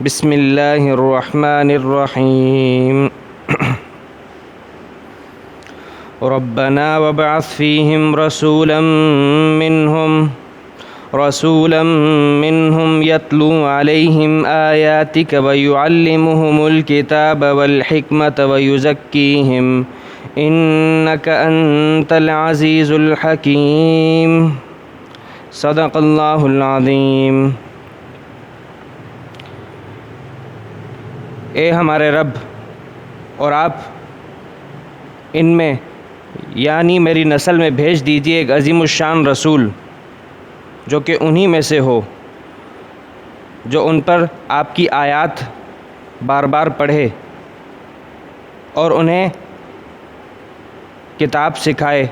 بسم اللہ الرحمن الرحیم ربنا وابعث فیہم رسولا منہم یتلو علیہم آیاتک ویعلمہم الکتاب والحکمت ویزکیہم انک انت العزیز الحکیم صدق اللہ العظیم۔ اے ہمارے رب، اور آپ ان میں یعنی میری نسل میں بھیج دیجیے ایک عظیم الشان رسول جو کہ انہی میں سے ہو، جو ان پر آپ کی آیات بار بار پڑھے اور انہیں کتاب سکھائے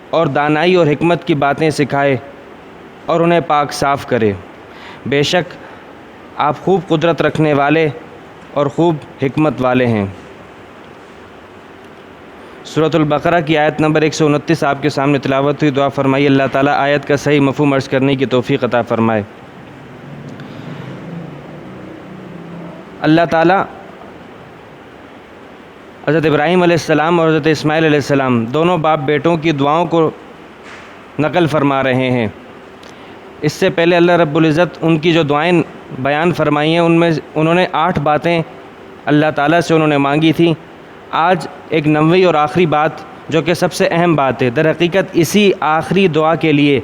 اور دانائی اور حکمت کی باتیں سکھائے اور انہیں پاک صاف کرے۔ بے شک آپ خوب قدرت رکھنے والے اور خوب حکمت والے ہیں۔ سورۃ البقرہ کی آیت نمبر 129 آپ کے سامنے تلاوت ہوئی۔ دعا فرمائیے اللہ تعالیٰ آیت کا صحیح مفہوم عرض کرنے کی توفیق عطا فرمائے۔ اللہ تعالیٰ حضرت ابراہیم علیہ السلام اور حضرت اسماعیل علیہ السلام دونوں باپ بیٹوں کی دعاؤں کو نقل فرما رہے ہیں۔ اس سے پہلے اللہ رب العزت ان کی جو دعائیں بیان فرمائی ہیں ان میں انہوں نے 8 باتیں اللہ تعالیٰ سے انہوں نے مانگی تھیں۔ آج ایک 9ویں اور آخری بات جو کہ سب سے اہم بات ہے، در حقیقت اسی آخری دعا کے لیے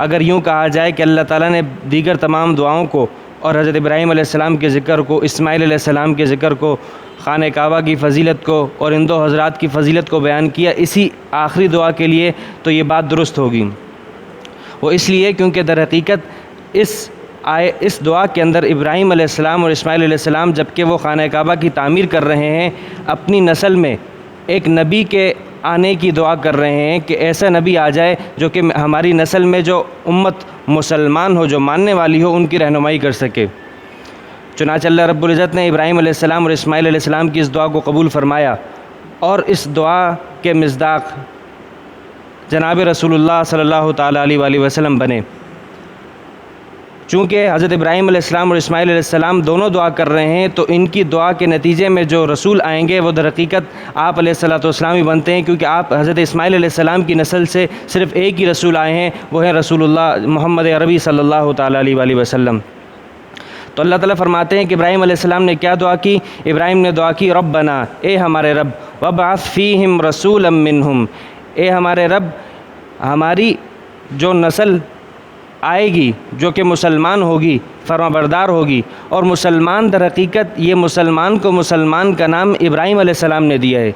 اگر یوں کہا جائے کہ اللہ تعالیٰ نے دیگر تمام دعاؤں کو اور حضرت ابراہیم علیہ السلام کے ذکر کو، اسماعیل علیہ السلام کے ذکر کو، خانہ کعبہ کی فضیلت کو اور ان 2 حضرات کی فضیلت کو بیان کیا اسی آخری دعا کے لیے، تو یہ بات درست ہوگی۔ وہ اس لیے کیونکہ در حقیقت اس دعا کے اندر ابراہیم علیہ السلام اور اسماعیل علیہ السلام جبکہ وہ خانہ کعبہ کی تعمیر کر رہے ہیں، اپنی نسل میں ایک نبی کے آنے کی دعا کر رہے ہیں کہ ایسا نبی آ جائے جو کہ ہماری نسل میں جو امت مسلمان ہو، جو ماننے والی ہو، ان کی رہنمائی کر سکے۔ چنانچہ اللہ رب العزت نے ابراہیم علیہ السلام اور اسماعیل علیہ السلام کی اس دعا کو قبول فرمایا، اور اس دعا کے مصداق جناب رسول اللہ صلی اللہ تعالیٰ علیہ وآلہ وسلم بنے۔ چونکہ حضرت ابراہیم علیہ السلام اور اسماعیل علیہ السلام دونوں دعا کر رہے ہیں، تو ان کی دعا کے نتیجے میں جو رسول آئیں گے وہ در حقیقت آپ علیہ السلام ہی بنتے ہیں، کیونکہ آپ حضرت اسماعیل علیہ السلام کی نسل سے صرف ایک ہی رسول آئے ہیں، وہ ہیں رسول اللہ محمد عربی صلی اللہ تعالیٰ علیہ وآلہ وسلم۔ تو اللہ تعالیٰ فرماتے ہیں کہ ابراہیم علیہ السلام نے کیا دعا کی؟ ابراہیم نے دعا کی ربنا، اے ہمارے رب، وابعث فیہم رسولا منہم، اے ہمارے رب ہماری جو نسل آئے گی جو کہ مسلمان ہوگی، فرما بردار ہوگی، اور مسلمان در حقیقت یہ مسلمان کو مسلمان کا نام ابراہیم علیہ السلام نے دیا ہے۔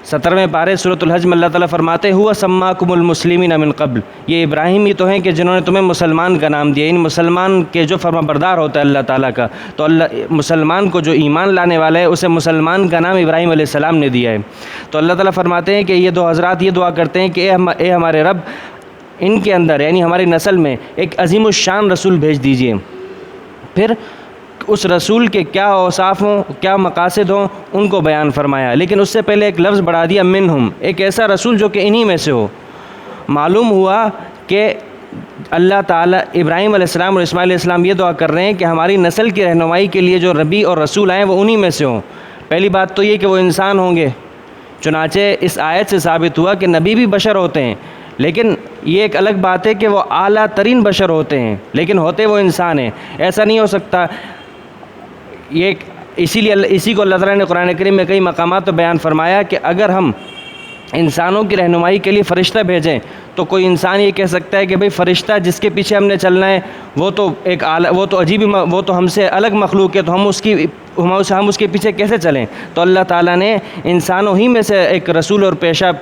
17ویں پارے سورۃ الحج میں اللہ تعالیٰ فرماتے ہیں هو سماکم المسلمین من قبل، یہ ابراہیم ہی تو ہیں کہ جنہوں نے تمہیں مسلمان کا نام دیا۔ ان مسلمان کے جو فرما بردار ہوتا ہے اللہ تعالیٰ کا، تو اللہ مسلمان کو جو ایمان لانے والا ہے اسے مسلمان کا نام ابراہیم علیہ السلام نے دیا ہے۔ تو اللہ تعالیٰ فرماتے ہیں کہ یہ 2 حضرات یہ دعا کرتے ہیں کہ اے ہمارے رب، ان کے اندر یعنی ہماری نسل میں ایک عظیم الشان رسول بھیج دیجئے۔ پھر اس رسول کے کیا اوصاف ہوں، کیا مقاصد ہوں، ان کو بیان فرمایا، لیکن اس سے پہلے ایک لفظ بڑھا دیا منہم، ایک ایسا رسول جو کہ انہی میں سے ہو۔ معلوم ہوا کہ اللہ تعالیٰ ابراہیم علیہ السلام اور اسماعیل علیہ السلام یہ دعا کر رہے ہیں کہ ہماری نسل کی رہنمائی کے لیے جو نبی اور رسول آئیں وہ انہی میں سے ہوں۔ پہلی بات تو یہ کہ وہ انسان ہوں گے، چنانچہ اس آیت سے ثابت ہوا کہ نبی بھی بشر ہوتے ہیں، لیکن یہ ایک الگ بات ہے کہ وہ اعلیٰ ترین بشر ہوتے ہیں، لیکن ہوتے وہ انسان ہیں۔ ایسا نہیں ہو سکتا، یہ اسی کو اللہ تعالیٰ نے قرآن کریم میں کئی مقامات پر بیان فرمایا کہ اگر ہم انسانوں کی رہنمائی کے لیے فرشتہ بھیجیں تو کوئی انسان یہ کہہ سکتا ہے کہ بھئی فرشتہ جس کے پیچھے ہم نے چلنا ہے وہ تو عجیب، وہ تو ہم سے الگ مخلوق ہے، تو ہم اس کے پیچھے کیسے چلیں؟ تو اللہ تعالیٰ نے انسانوں ہی میں سے ایک رسول اور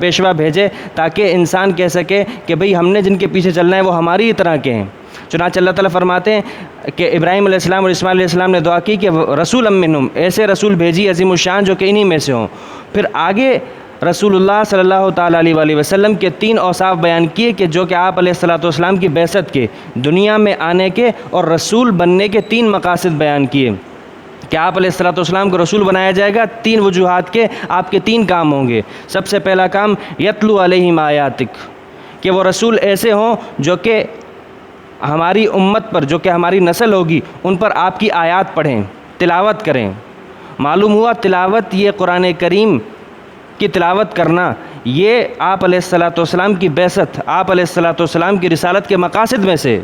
پیشوا بھیجے تاکہ انسان کہہ سکے کہ بھئی ہم نے جن کے پیچھے چلنا ہے وہ ہماری طرح کے ہیں۔ چنانچہ اللہ تعالیٰ فرماتے ہیں کہ ابراہیم علیہ السلام اور اسماعیل علیہ السلام نے دعا کی کہ رسول منہم، ایسے رسول بھیجی عظیم الشان جو کہ انہی میں سے ہوں۔ پھر آگے رسول اللہ صلی اللہ تعالیٰ علیہ وآلہ وسلم کے 3 اوصاف بیان کیے کہ جو کہ آپ علیہ السلام کی بعثت کے، دنیا میں آنے کے اور رسول بننے کے 3 مقاصد بیان کیے کہ آپ علیہ السلام کو رسول بنایا جائے گا 3 وجوہات کے، آپ کے 3 کام ہوں گے۔ سب سے پہلا کام یتلو علیہم آیاتک، کہ وہ رسول ایسے ہوں جو کہ ہماری امت پر جو کہ ہماری نسل ہوگی ان پر آپ کی آیات پڑھیں، تلاوت کریں۔ معلوم ہوا تلاوت، یہ قرآن کریم کی تلاوت کرنا، یہ آپ علیہ الصلاۃ والسلام کی بعثت، آپ علیہ الصلاۃ والسلام کی رسالت کے مقاصد میں سے۔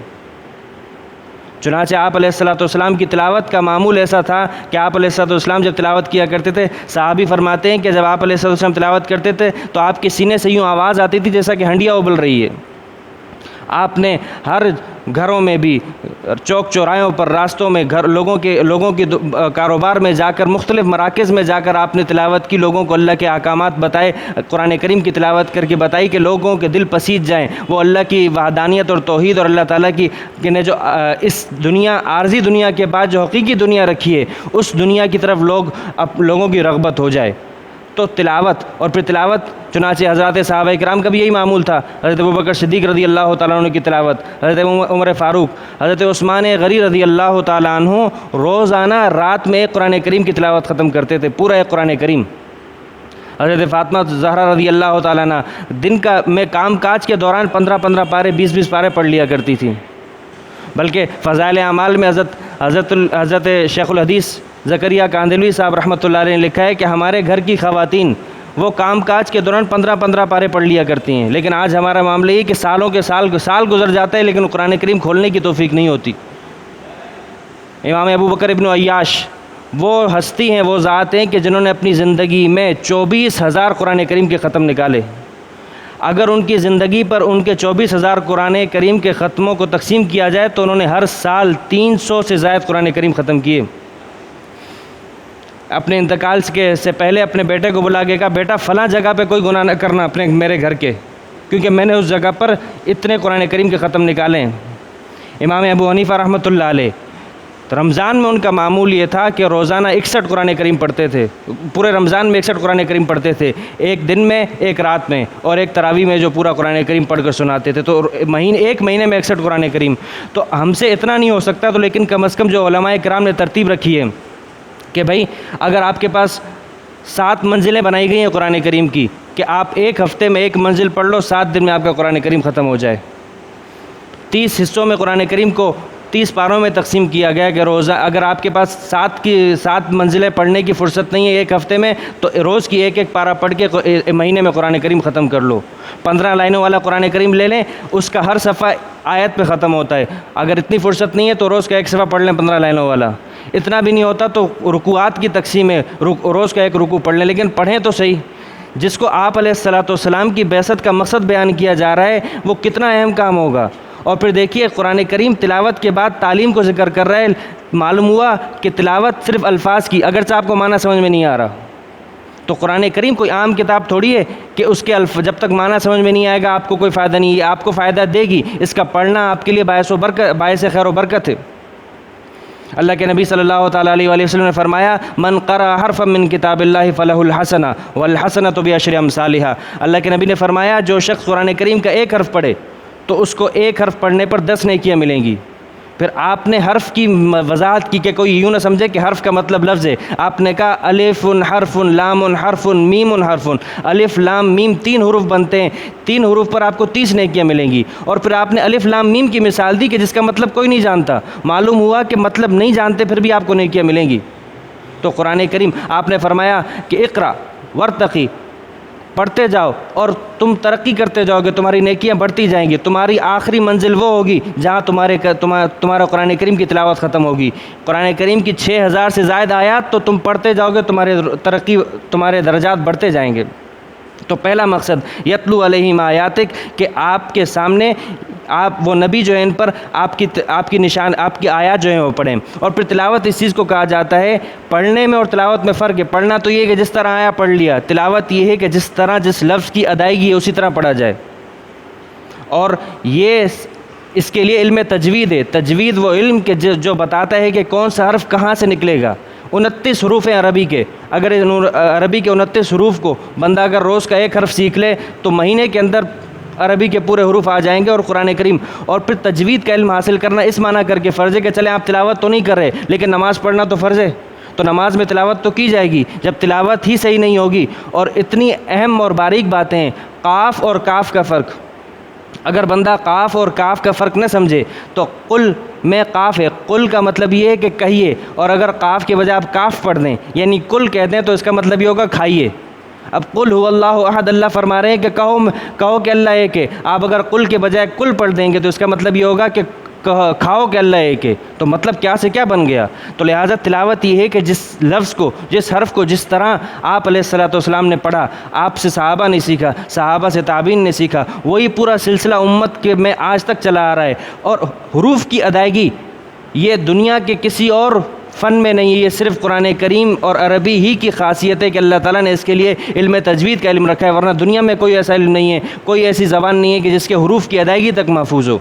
چنانچہ آپ علیہ الصلاۃ والسلام کی تلاوت کا معمول ایسا تھا کہ آپ علیہ الصلاۃ والسلام جب تلاوت کیا کرتے تھے، صحابی فرماتے ہیں کہ جب آپ علیہ الصلاۃ والسلام تلاوت کرتے تھے تو آپ کے سینے سے یوں آواز آتی تھی جیسا کہ ہنڈیا ابل رہی ہے۔ آپ نے ہر گھروں میں بھی، چوک چوراہوں پر، راستوں میں، لوگوں کی کاروبار میں جا کر، مختلف مراکز میں جا کر آپ نے تلاوت کی، لوگوں کو اللہ کے احکامات بتائے، قرآن کریم کی تلاوت کر کے بتائی کہ لوگوں کے دل پسیج جائیں، وہ اللہ کی وحدانیت اور توحید اور اللہ تعالیٰ کی نے جو اس دنیا، عارضی دنیا کے بعد جو حقیقی دنیا رکھی ہے، اس دنیا کی طرف لوگوں کی رغبت ہو جائے۔ تو تلاوت، اور پھر تلاوت، چنانچہ حضرات صحابہ کرام کا بھی یہی معمول تھا۔ حضرت ابوبکر صدیق رضی اللہ تعالیٰ عنہ کی تلاوت، حضرت عمر فاروق، حضرت عثمان غنی رضی اللہ تعالیٰ عنہ روزانہ رات میں ایک قرآن کریم کی تلاوت ختم کرتے تھے، پورا ایک قرآن کریم۔ حضرت فاطمہ زہرا رضی اللہ تعالیٰ عنہ دن میں کام کاج کے دوران 15 پارے، 20 پارے پڑھ لیا کرتی تھیں۔ بلکہ فضائل اعمال میں حضرت شیخ الحدیث زکریا کاندھلوی صاحب رحمۃ اللہ علیہ نے لکھا ہے کہ ہمارے گھر کی خواتین وہ کام کاج کے دوران 15 پارے پڑھ لیا کرتی ہیں، لیکن آج ہمارا معاملہ یہ کہ سالوں کے سال گزر جاتا ہے لیکن قرآن کریم کھولنے کی توفیق نہیں ہوتی۔ امام ابو بکر ابن عیاش وہ ہستی ہیں، وہ ذات ہیں کہ جنہوں نے اپنی زندگی میں 24,000 قرآن کریم کے ختم نکالے۔ اگر ان کی زندگی پر ان کے 24,000 قرآن کریم کے ختموں کو تقسیم کیا جائے تو انہوں نے ہر سال 300 سے زائد قرآن کریم ختم کیے۔ اپنے انتقال سے پہلے اپنے بیٹے کو بلا کے کہا، بیٹا فلاں جگہ پہ کوئی گناہ نہ کرنا میرے گھر کے، کیونکہ میں نے اس جگہ پر اتنے قرآن کریم کے ختم نکالے ہیں۔ امام ابو حنیفہ رحمۃ اللہ علیہ، رمضان میں ان کا معمول یہ تھا کہ روزانہ 61 قرآن کریم پڑھتے تھے، پورے رمضان میں 61 قرآن کریم پڑھتے تھے، ایک دن میں، ایک رات میں، اور ایک تراویح میں جو پورا قرآن کریم پڑھ کر سناتے تھے۔ تو ایک مہینے میں 61 قرآن کریم، تو ہم سے اتنا نہیں ہو سکتا، تو لیکن کم از کم جو علماء کرام نے ترتیب رکھی ہے کہ بھائی اگر آپ کے پاس 7 منزلیں بنائی گئی ہیں قرآن کریم کی، کہ آپ ایک ہفتے میں ایک منزل پڑھ لو، 7 دن میں آپ کا قرآن کریم ختم ہو جائے۔ 30 حصوں میں قرآن کریم کو 30 پاروں میں تقسیم کیا گیا کہ روزہ اگر آپ کے پاس 7 منزلیں پڑھنے کی فرصت نہیں ہے ایک ہفتے میں، تو روز کی ایک پارہ پڑھ کے مہینے میں قرآن کریم ختم کر لو۔ 15 لائنوں والا قرآن کریم لے لیں، اس کا ہر صفحہ آیت پہ ختم ہوتا ہے۔ اگر اتنی فرصت نہیں ہے تو روز کا ایک صفحہ پڑھ لیں 15 لائنوں والا۔ اتنا بھی نہیں ہوتا تو رکوعات کی تقسیم ہے، روز کا ایک رکوع پڑھ لیں، لیکن پڑھیں تو صحیح۔ جس کو آپ علیہ الصلاۃ والسلام کی بعثت کا مقصد بیان کیا جا رہا ہے وہ کتنا اہم کام ہوگا۔ اور پھر دیکھیے قرآن کریم تلاوت کے بعد تعلیم کو ذکر کر رہا ہے۔ معلوم ہوا کہ تلاوت صرف الفاظ کی، اگرچہ آپ کو معنی سمجھ میں نہیں آ رہا، تو قرآن کریم کوئی عام کتاب تھوڑی ہے کہ اس کے جب تک معنی سمجھ میں نہیں آئے گا آپ کو کوئی فائدہ نہیں ہے، آپ کو فائدہ دے گی، اس کا پڑھنا آپ کے لیے باعث خیر و برکت ہے۔ اللہ کے نبی صلی اللہ تعالیٰ علیہ وآلہ وسلم نے فرمایا، من قرأ حرفا من کتاب اللہ فلہ الحسنہ والحسنۃ بعشر امثالھا۔ اللہ کے نبی نے فرمایا جو شخص قرآن کریم کا ایک حرف پڑھے تو اس کو ایک حرف پڑھنے پر 10 نیکیاں ملیں گی۔ پھر آپ نے حرف کی وضاحت کی کہ کوئی یوں نہ سمجھے کہ حرف کا مطلب لفظ ہے، آپ نے کہا الف حرف، لام حرف، میم حرف۔ الف لام میم 3 حروف بنتے ہیں، 3 حروف پر آپ کو 30 نیکیاں ملیں گی۔ اور پھر آپ نے الف لام میم کی مثال دی کہ جس کا مطلب کوئی نہیں جانتا، معلوم ہوا کہ مطلب نہیں جانتے پھر بھی آپ کو نیکیاں ملیں گی۔ تو قرآن کریم آپ نے فرمایا کہ اقرا ورتقی، پڑھتے جاؤ اور تم ترقی کرتے جاؤ گے، تمہاری نیکیاں بڑھتی جائیں گی، تمہاری آخری منزل وہ ہوگی جہاں تمہارا قرآن کریم کی تلاوت ختم ہوگی۔ قرآن کریم کی 6000 سے زائد آیات تو تم پڑھتے جاؤ گے، تمہارے درجات بڑھتے جائیں گے۔ تو پہلا مقصد یتلو علیہم آیاتک، کہ آپ کے سامنے آپ وہ نبی جو ہے ان پر آپ کی آیات جو ہیں وہ پڑھیں۔ اور پھر تلاوت اس چیز کو کہا جاتا ہے، پڑھنے میں اور تلاوت میں فرق ہے۔ پڑھنا تو یہ ہے کہ جس طرح آیا پڑھ لیا، تلاوت یہ ہے کہ جس طرح جس لفظ کی ادائیگی ہے اسی طرح پڑھا جائے۔ اور یہ اس کے لیے علم تجوید ہے۔ تجوید وہ علم کہ جو بتاتا ہے کہ کون سا حرف کہاں سے نکلے گا۔ 29 حروف ہیں عربی کے، اگر عربی کے 29 حروف کو بندہ اگر روز کا ایک حرف سیکھ لے تو مہینے کے اندر عربی کے پورے حروف آ جائیں گے۔ اور قرآن کریم اور پھر تجوید کا علم حاصل کرنا اس معنی کر کے فرض ہے کہ چلیں آپ تلاوت تو نہیں کر رہے لیکن نماز پڑھنا تو فرض ہے، تو نماز میں تلاوت تو کی جائے گی۔ جب تلاوت ہی صحیح نہیں ہوگی، اور اتنی اہم اور باریک باتیں ہیں، قاف اور کاف کا فرق، اگر بندہ قاف اور کاف کا فرق نہ سمجھے تو قل میں قاف ہے، قل کا مطلب یہ ہے کہ کہیے، اور اگر قاف کے بجائے آپ کاف پڑھ دیں یعنی کل کہتے ہیں تو اس کا مطلب یہ ہوگا کھائیے۔ اب قل هو اللہ احد، اللہ فرما رہے ہیں کہ کہو کہ اللہ ایک ہے، آپ اگر قل کے بجائے کل پڑھ دیں گے تو اس کا مطلب یہ ہوگا کہ کھاؤ کہ اللہ ایک ہے، تو مطلب کیا سے کیا بن گیا؟ تو لہٰذا تلاوت یہ ہے کہ جس لفظ کو، جس حرف کو جس طرح آپ علیہ الصلوۃ والسلام نے پڑھا، آپ سے صحابہ نے سیکھا، صحابہ سے تابعین نے سیکھا، وہی پورا سلسلہ امت کے میں آج تک چلا آ رہا ہے۔ اور حروف کی ادائیگی یہ دنیا کے کسی اور فن میں نہیں ہے، یہ صرف قرآن کریم اور عربی ہی کی خاصیت ہے کہ اللہ تعالیٰ نے اس کے لیے علم تجوید کا علم رکھا ہے، ورنہ دنیا میں کوئی ایسا علم نہیں ہے، کوئی ایسی زبان نہیں ہے کہ جس کے حروف کی ادائیگی تک محفوظ ہو۔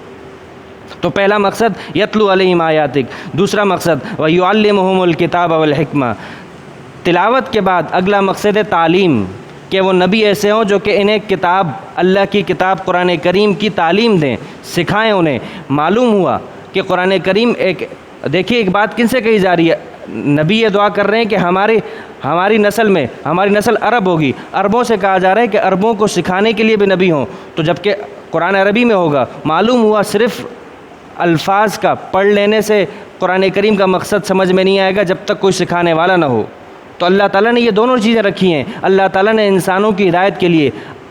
تو پہلا مقصد یتلو علیہم آیاتک، دوسرا مقصد ویعلمہم الکتاب والحکمہ۔ تلاوت کے بعد اگلا مقصد ہے تعلیم، کہ وہ نبی ایسے ہوں جو کہ انہیں کتاب، اللہ کی کتاب قرآن کریم کی تعلیم دیں، سکھائیں انہیں۔ معلوم ہوا کہ قرآن کریم دیکھیے ایک بات کن سے کہی جا رہی ہے، نبی یہ دعا کر رہے ہیں کہ ہماری نسل عرب ہوگی، عربوں سے کہا جا رہا ہے کہ عربوں کو سکھانے کے لیے بھی نبی ہوں، تو جب کہ قرآن عربی میں ہوگا۔ معلوم ہوا صرف الفاظ کا پڑھ لینے سے قرآن کریم کا مقصد سمجھ میں نہیں آئے گا جب تک کوئی سکھانے والا نہ ہو۔ تو اللہ تعالیٰ نے یہ دونوں چیزیں رکھی ہیں، اللہ تعالیٰ نے انسانوں کی ہدایت کے لیے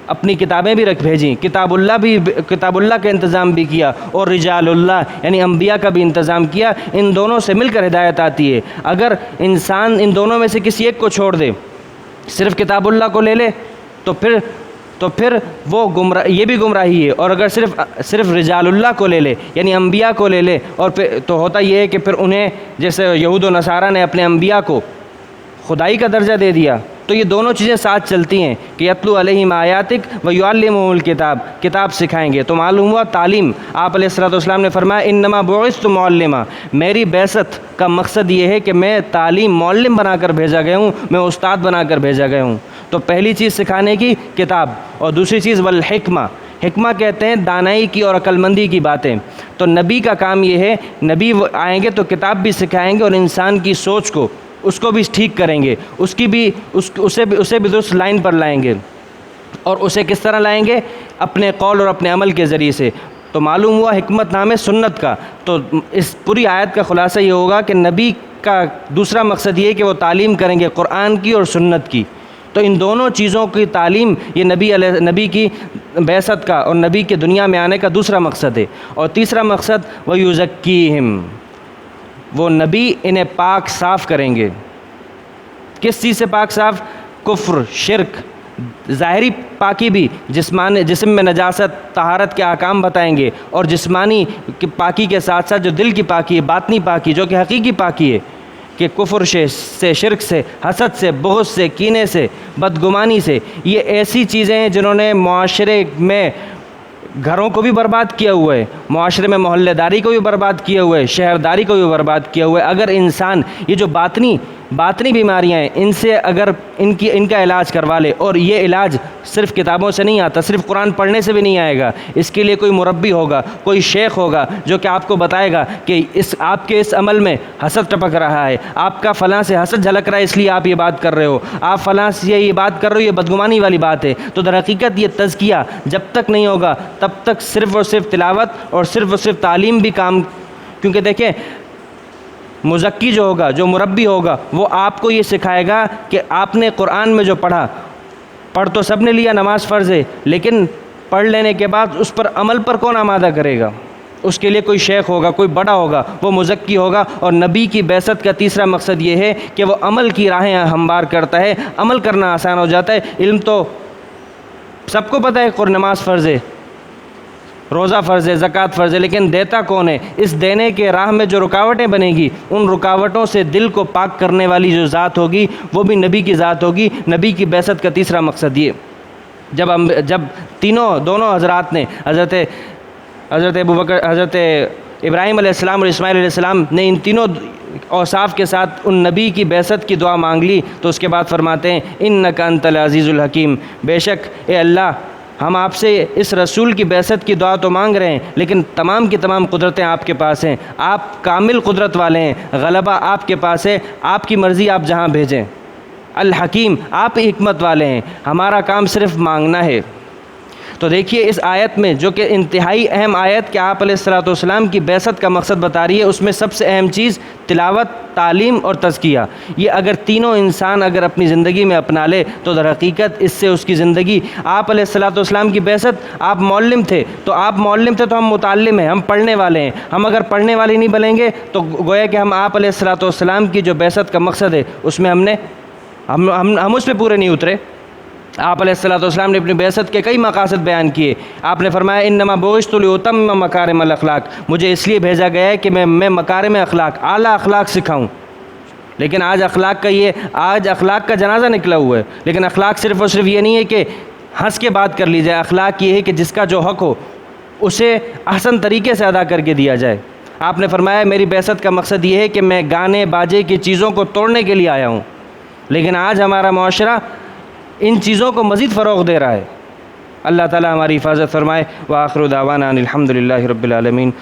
اپنی کتابیں بھی بھیجیں، کتاب اللہ کا انتظام بھی کیا، اور رجال اللہ یعنی انبیاء کا بھی انتظام کیا۔ ان دونوں سے مل کر ہدایت آتی ہے۔ اگر انسان ان دونوں میں سے کسی ایک کو چھوڑ دے، صرف کتاب اللہ کو لے لے تو پھر وہ یہ بھی گمراہی ہے، اور اگر صرف رجال اللہ کو لے لے یعنی انبیاء کو لے لے، اور پھر تو ہوتا یہ ہے کہ پھر انہیں جیسے یہود و نصارہ نے اپنے انبیاء کو خدائی کا درجہ دے دیا، تو یہ دونوں چیزیں ساتھ چلتی ہیں کہ یتلو علیہم آیاتک ویعلمہم الکتاب، کتاب سکھائیں گے۔ تو معلوم ہوا تعلیم۔ آپ علیہ الصلوۃ والسلام نے فرمایا انما بعثت معلما، میری بعثت کا مقصد یہ ہے کہ میں تعلیم معلم بنا کر بھیجا گیا ہوں، میں استاد بنا کر بھیجا گیا ہوں۔ تو پہلی چیز سکھانے کی کتاب، اور دوسری چیز والحکمہ، حکمہ کہتے ہیں دانائی کی اور عقل مندی کی باتیں۔ تو نبی کا کام یہ ہے، نبی آئیں گے تو کتاب بھی سکھائیں گے، اور انسان کی سوچ کو، اس کو بھی ٹھیک کریں گے، اسے بھی درست لائن پر لائیں گے۔ اور اسے کس طرح لائیں گے؟ اپنے قول اور اپنے عمل کے ذریعے سے۔ تو معلوم ہوا حکمت نام ہے سنت کا۔ تو اس پوری آیت کا خلاصہ یہ ہوگا کہ نبی کا دوسرا مقصد یہ ہے کہ وہ تعلیم کریں گے قرآن کی اور سنت کی۔ تو ان دونوں چیزوں کی تعلیم یہ نبی کی بعثت کا اور نبی کے دنیا میں آنے کا دوسرا مقصد ہے۔ اور تیسرا مقصد وَيُزَكِّيهِمْ، وہ نبی انہیں پاک صاف کریں گے۔ کس چیز سے پاک صاف؟ کفر، شرک، ظاہری پاکی بھی، جسم میں نجاست، طہارت کے احکام بتائیں گے، اور جسمانی پاکی کے ساتھ ساتھ جو دل کی پاکی ہے، باطنی پاکی جو کہ حقیقی پاکی ہے، کہ کفر سے، شرک سے، حسد سے، بغض سے، کینے سے، بدگمانی سے، یہ ایسی چیزیں ہیں جنہوں نے معاشرے میں گھروں کو بھی برباد کیا ہوا ہے، معاشرے میں محلے داری کو بھی برباد کیا ہوا ہے، شہرداری کو بھی برباد کیا ہوا ہے۔ اگر انسان یہ جو باطنی بیماریاں ہیں، ان سے اگر ان کا علاج کروا لے، اور یہ علاج صرف کتابوں سے نہیں آتا، صرف قرآن پڑھنے سے بھی نہیں آئے گا، اس کے لیے کوئی مربی ہوگا، کوئی شیخ ہوگا جو کہ آپ کو بتائے گا کہ آپ کے اس عمل میں حسد ٹپک رہا ہے، آپ کا فلاں سے حسد جھلک رہا ہے اس لیے آپ یہ بات کر رہے ہو، آپ فلاں سے یہ بات کر رہے ہو، یہ بدگمانی والی بات ہے۔ تو در حقیقت یہ تزکیہ جب تک نہیں ہوگا تب تک صرف اور صرف تلاوت اور صرف تعلیم بھی کام، کیونکہ دیکھیں مزکی جو ہوگا، جو مربی ہوگا، وہ آپ کو یہ سکھائے گا کہ آپ نے قرآن میں جو پڑھ تو سب نے لیا، نماز فرض ہے، لیکن پڑھ لینے کے بعد اس پر عمل پر کون آمادہ کرے گا؟ اس کے لیے کوئی شیخ ہوگا، کوئی بڑا ہوگا، وہ مزکی ہوگا۔ اور نبی کی بعثت کا تیسرا مقصد یہ ہے کہ وہ عمل کی راہیں ہموار کرتا ہے، عمل کرنا آسان ہو جاتا ہے۔ علم تو سب کو پتہ ہے، نماز فرض ہے، روزہ فرض ہے، زکوٰۃ فرض ہے، لیکن دیتا کون ہے؟ اس دینے کے راہ میں جو رکاوٹیں بنے گی، ان رکاوٹوں سے دل کو پاک کرنے والی جو ذات ہوگی وہ بھی نبی کی ذات ہوگی۔ نبی کی بعثت کا تیسرا مقصد یہ، جب دونوں حضرات نے حضرت ابوبکر، حضرت ابراہیم علیہ السلام اور اسماعیل علیہ السلام نے ان تینوں اوصاف کے ساتھ ان نبی کی بعثت کی دعا مانگ لی، تو اس کے بعد فرماتے ہیں انک انت العزیز الحکیم، بے شک اے اللہ ہم آپ سے اس رسول کی بعثت کی دعا تو مانگ رہے ہیں، لیکن تمام کی تمام قدرتیں آپ کے پاس ہیں، آپ کامل قدرت والے ہیں، غلبہ آپ کے پاس ہے، آپ کی مرضی آپ جہاں بھیجیں، الحکیم آپ حکمت والے ہیں، ہمارا کام صرف مانگنا ہے۔ تو دیکھیے اس آیت میں جو کہ انتہائی اہم آیت کہ آپ علیہ الصلوۃ والسلام کی بعثت کا مقصد بتا رہی ہے، اس میں سب سے اہم چیز تلاوت، تعلیم اور تزکیہ، یہ اگر تینوں انسان اگر اپنی زندگی میں اپنا لے تو در حقیقت اس سے اس کی زندگی، آپ علیہ الصلوۃ والسلام کی بعثت، آپ معلم تھے تو ہم متعلم ہیں، ہم پڑھنے والے ہیں، ہم اگر پڑھنے والے نہیں بنیں گے تو گویا کہ ہم آپ علیہ الصلوۃ والسلام کی جو بعثت کا مقصد ہے اس میں ہم اس پہ پورے نہیں اترے۔ آپ علیہ الصلوۃ والسلام نے اپنی بعثت کے کئی مقاصد بیان کیے۔ آپ نے فرمایا انما بعثت لاتمم مکارم الاخلاق، مجھے اس لیے بھیجا گیا ہے کہ میں مکارم اخلاق، اعلیٰ اخلاق سکھاؤں۔ لیکن آج اخلاق کا جنازہ نکلا ہوا ہے۔ لیکن اخلاق صرف اور صرف یہ نہیں ہے کہ ہنس کے بات کر لی جائے، اخلاق یہ ہے کہ جس کا جو حق ہو اسے احسن طریقے سے ادا کر کے دیا جائے۔ آپ نے فرمایا میری بعثت کا مقصد یہ ہے کہ میں گانے باجے کی چیزوں کو توڑنے کے لیے آیا ہوں، لیکن آج ہمارا معاشرہ ان چیزوں کو مزید فروغ دے رہا ہے۔ اللہ تعالی ہماری حفاظت فرمائے۔ وآخر دعوانا ان الحمد للہ رب العالمین۔